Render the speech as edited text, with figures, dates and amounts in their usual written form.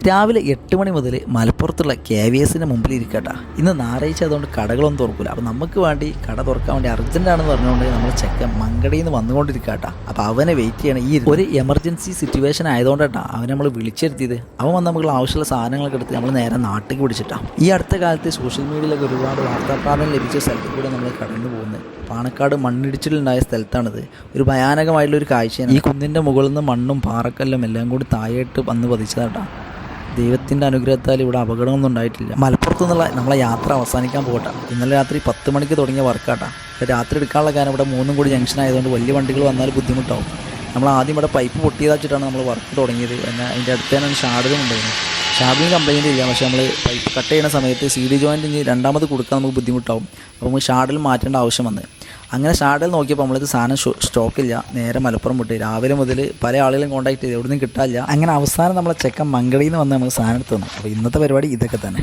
രാവിലെ 8 മണി മുതൽ മലപ്പുറത്തുള്ള KVSൻ്റെ മുമ്പിൽ ഇരിക്കട്ടാ. ഇന്ന് ഞായറാഴ്ച അതുകൊണ്ട് കടകളൊന്നും തുറക്കില്ല. അപ്പോൾ നമുക്ക് വേണ്ടി കട തുറക്കാൻ വേണ്ടി അർജൻറ്റാണെന്ന് പറഞ്ഞുകൊണ്ട് നമ്മൾ ചെക്കൻ മങ്കടയിൽ നിന്ന് വന്നുകൊണ്ടിരിക്കട്ടാ. അപ്പോൾ അവനെ വെയിറ്റ് ചെയ്യണം. ഈ ഒരു എമർജൻസി സിറ്റുവേഷൻ ആയതുകൊണ്ടാട്ടാ അവനെ നമ്മൾ വിളിച്ചെടുത്തിയത്. അവൻ വന്ന് നമുക്ക് ആവശ്യമുള്ള സാധനങ്ങളൊക്കെ എടുത്ത് നമ്മൾ നേരെ നാട്ടിലേക്ക് പിടിച്ചിട്ടാണ്. ഈ അടുത്ത കാലത്ത് സോഷ്യൽ മീഡിയയിലൊക്കെ ഒരുപാട് വാർത്താ പ്രാധാന്യം ലഭിച്ച സ്ഥലത്ത് കൂടെ നമ്മൾ കടന്നു പോകുന്നത്. പാണക്കാട് മണ്ണിടിച്ചിലുണ്ടായ സ്ഥലത്താണിത്. ഒരു ഭയാനകമായിട്ടുള്ളൊരു കാഴ്ചയാണ്. ഈ കുന്നിൻ്റെ മുകളിൽ നിന്ന് മണ്ണും പാറക്കല്ലും എല്ലാം കൂടി താഴെയിട്ട് വന്ന് പതിച്ചതാട്ടാ. ദൈവത്തിൻ്റെ അനുഗ്രഹത്താൽ ഇവിടെ അപകടമൊന്നും ഉണ്ടായിട്ടില്ല. മലപ്പുറത്തു നിന്നുള്ള നമ്മളെ യാത്ര അവസാനിക്കാൻ പോകട്ടെ. ഇന്നലെ രാത്രി 10 മണിക്ക് തുടങ്ങിയ വർക്കാട്ടാ. രാത്രി എടുക്കാനുള്ള കാരണം ഇവിടെ 3 കൂടി ജംഗ്ഷൻ ആയതുകൊണ്ട് വലിയ വണ്ടികൾ വന്നാൽ ബുദ്ധിമുട്ടാവും. നമ്മൾ ആദ്യം ഇവിടെ പൈപ്പ് പൊട്ടിയതാച്ചിട്ടാണ് നമ്മൾ വർക്ക് തുടങ്ങിയത്. എന്നാൽ അതിൻ്റെ അടുത്ത് തന്നെ ഷാഡിലും ഉണ്ടായിരുന്നു. ഷാഡിലും കംപ്ലയിൻ്റ് ഇല്ല, പക്ഷേ നമ്മൾ പൈപ്പ് കട്ട് ചെയ്യുന്ന സമയത്ത് CD ജോയിൻ്റ് ഇനി രണ്ടാമത് കൊടുക്കാൻ നമുക്ക് ബുദ്ധിമുട്ടാവും. അപ്പോൾ നമുക്ക് ഷാഡിൽ മാറ്റേണ്ട ആവശ്യം വന്ന്. അങ്ങനെ ഷാഡിൽ നോക്കിയപ്പോൾ നമ്മളിത് സാധനം സ്റ്റോക്കില്ല. നേരെ മലപ്പുറം വിട്ട് രാവിലെ മുതൽ പല ആളുകളും കോൺടാക്ട് ചെയ്ത് എവിടെ നിന്നും കിട്ടാനില്ല. അങ്ങനെ അവസാനം നമ്മളെ ചെക്കൻ മങ്കടയിൽ നിന്ന് വന്ന് നമുക്ക് സാധനം എടുത്തു തന്നു. അപ്പോൾ ഇന്നത്തെ പരിപാടി ഇതൊക്കെ തന്നെ.